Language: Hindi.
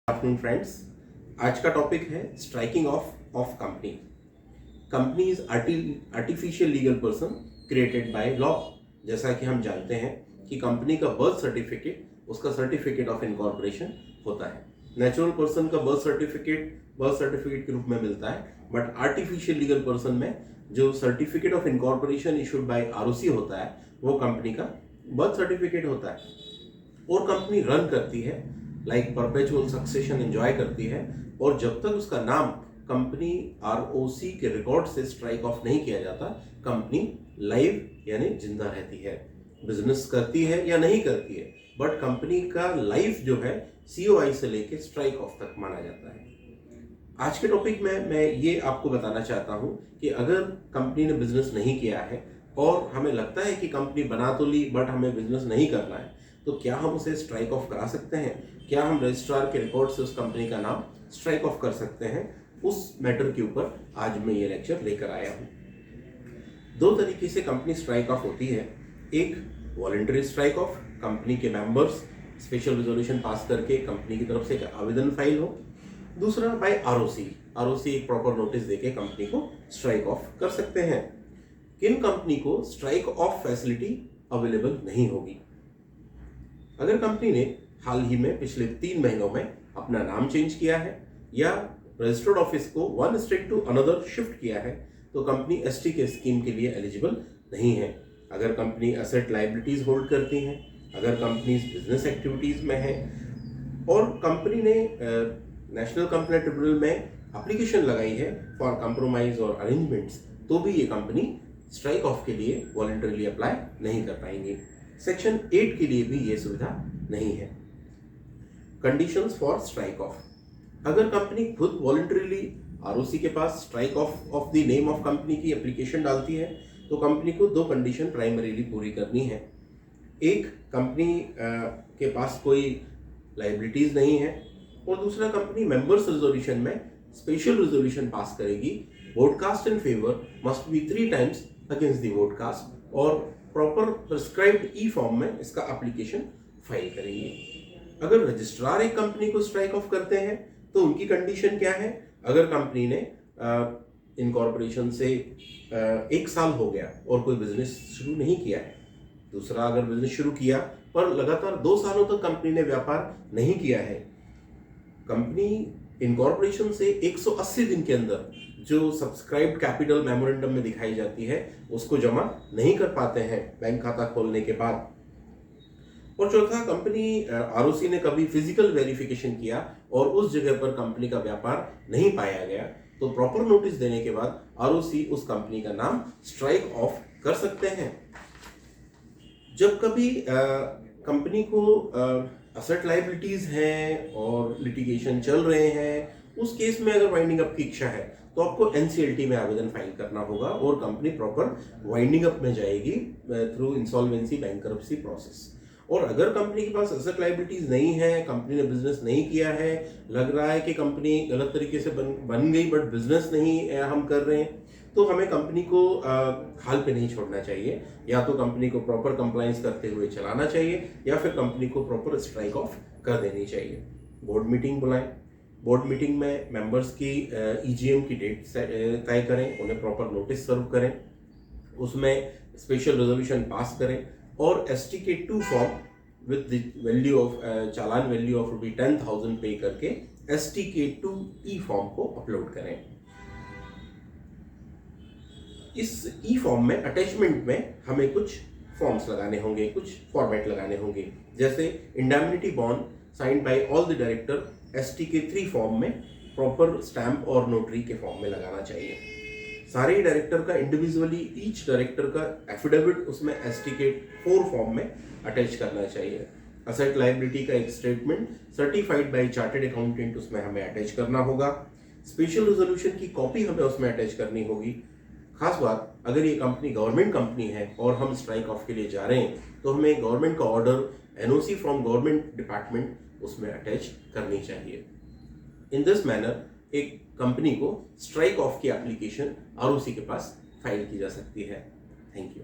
आफ्टरनून फ्रेंड्स, आज का टॉपिक है striking off company. Company is artificial legal person created by law. जैसा कि हम जानते हैं कि कंपनी का बर्थ सर्टिफिकेट उसका सर्टिफिकेट ऑफ इनकॉर्पोरेशन होता है। नेचुरल पर्सन का बर्थ सर्टिफिकेट के रूप में मिलता है, बट आर्टिफिशियल लीगल पर्सन में जो certificate of incorporation issued by ROC होता है वो कंपनी का बर्थ सर्टिफिकेट होता है। और कंपनी रन करती है लाइक परपेचुअल सक्सेशन एंजॉय करती है, और जब तक उसका नाम कंपनी आरओसी के रिकॉर्ड से स्ट्राइक ऑफ नहीं किया जाता, कंपनी लाइव यानी जिंदा रहती है। बिजनेस करती है या नहीं करती है, बट कंपनी का लाइफ जो है सीओआई से लेके स्ट्राइक ऑफ तक माना जाता है। आज के टॉपिक में मैं ये आपको बताना चाहता हूँ कि अगर कंपनी ने बिजनेस नहीं किया है और हमें लगता है कि कंपनी बना तो ली बट हमें बिजनेस नहीं करना है, तो क्या हम उसे स्ट्राइक ऑफ करा सकते हैं? क्या हम रजिस्ट्रार के रिकॉर्ड से उस कंपनी का नाम स्ट्राइक ऑफ कर सकते हैं? उस मैटर के ऊपर आज मैं ये लेक्चर लेकर आया हूँ। दो तरीके से कंपनी स्ट्राइक ऑफ होती है। एक वॉलंटरी स्ट्राइक ऑफ, कंपनी के मेंबर्स स्पेशल रिजोल्यूशन पास करके कंपनी की तरफ से एक आवेदन फाइल हो। दूसरा बाय आरओसी एक प्रॉपर नोटिस देके कंपनी को स्ट्राइक ऑफ कर सकते हैं। किन कंपनी को स्ट्राइक ऑफ फैसिलिटी अवेलेबल नहीं होगी? अगर कंपनी ने हाल ही में पिछले 3 महीनों में अपना नाम चेंज किया है या रजिस्टर्ड ऑफिस को one state to another shift किया है, तो कंपनी एसटी के स्कीम के लिए एलिजिबल नहीं है। अगर कंपनी एसेट लायबिलिटीज होल्ड करती हैं, अगर कंपनी बिजनेस एक्टिविटीज में है और कंपनी ने नेशनल कंप्लेंट ट्रिब्यूनल में एप्लीकेशन लगाई है फॉर कंप्रोमाइज और अरेंजमेंट्स, तो भी ये कंपनी स्ट्राइक ऑफ के लिए वॉलंटरीली अप्लाई नहीं कर पाएंगे। सेक्शन 8 के लिए भी ये सुविधा नहीं है। कंडीशंस फॉर स्ट्राइक ऑफ, अगर कंपनी खुद वॉलंटरीली आरओसी के पास strike off the name of company की एप्लीकेशन डालती है, तो कंपनी को 2 कंडीशन प्राइमरीली पूरी करनी है। एक, कंपनी के पास कोई लाइबिलिटीज नहीं है, और दूसरा, कंपनी मेंबर्स रिजोल्यूशन में स्पेशल रिजोल्यूशन पास करेगी। Vote cast in favour must be 3 times against the vote cast, और प्रॉपर प्रिस्क्राइब्ड ई फॉर्म में इसका एप्लीकेशन फाइल करेंगे। अगर रजिस्ट्रार एक कंपनी को स्ट्राइक ऑफ करते हैं तो उनकी कंडीशन क्या है? अगर कंपनी ने इनकॉर्पोरेशन से 1 साल हो गया और कोई बिजनेस शुरू नहीं किया है, दूसरा, अगर बिजनेस शुरू किया पर लगातार 2 सालों तक कंपनी ने व्यापार नहीं किया है, कंपनी इनकॉर्पोरेशन से 180 दिन के अंदर जो सब्सक्राइब्ड कैपिटल मेमोरेंडम में दिखाई जाती है उसको जमा नहीं कर पाते हैं बैंक खाता खोलने के बाद, और चौथा, कंपनी आरओसी ने कभी फिजिकल वेरिफिकेशन किया और उस जगह पर कंपनी का व्यापार नहीं पाया गया, तो प्रॉपर नोटिस देने के बाद आरओसी उस कंपनी का नाम स्ट्राइक ऑफ कर सकते हैं। जब कभी कंपनी को असेट लायबिलिटीज हैं और लिटिगेशन चल रहे हैं, उस केस में अगर वाइंडिंग अप की इच्छा है तो आपको एनसीएलटी में आवेदन फाइल करना होगा और कंपनी प्रॉपर वाइंडिंग अप में जाएगी थ्रू इंसॉल्वेंसी बैंकरप्सी प्रोसेस। और अगर कंपनी के पास एसेट लायबिलिटीज नहीं है, कंपनी ने बिजनेस नहीं किया है, लग रहा है कि कंपनी गलत तरीके से बन गई बट बिजनेस नहीं हम कर रहे हैं, तो हमें कंपनी को हाल पे नहीं छोड़ना चाहिए। या तो कंपनी को प्रॉपर कंप्लायंस करते हुए चलाना चाहिए या फिर कंपनी को प्रॉपर स्ट्राइक ऑफ कर देनी चाहिए। बोर्ड मीटिंग बुलाएं, बोर्ड मीटिंग में मेंबर्स की ईजीएम की डेट तय करें, उन्हें प्रॉपर नोटिस सर्व करें, उसमें स्पेशल रेजोल्यूशन पास करें और STK2 form with the value of challan value of ₹10,000 पे करके STK2 फॉर्म को अपलोड करें। इस ई फॉर्म में अटैचमेंट में हमें कुछ फॉर्म्स लगाने होंगे, कुछ फॉर्मेट लगाने होंगे, जैसे indemnity bond signed by all the director STK3 form में प्रॉपर स्टैंप और नोटरी के फॉर्म में लगाना चाहिए। सारे डायरेक्टर का इंडिविजुअली ईच डायरेक्टर का एफिडेविट उसमें STK4 फॉर्म में अटैच करना चाहिए। असेट लायबिलिटी का एक statement certified by chartered accountant उसमें हमें अटैच करना होगा। स्पेशल रिजोल्यूशन की कॉपी हमें उसमें अटैच करनी होगी। खास बात, अगर ये कंपनी गवर्नमेंट कंपनी है और हम स्ट्राइक ऑफ के लिए जा रहे हैं, तो हमें गवर्नमेंट का order, NOC from government department उसमें अटैच करनी चाहिए। इन दिस मैनर एक कंपनी को स्ट्राइक ऑफ की एप्लीकेशन आरओसी के पास फाइल की जा सकती है। Thank you.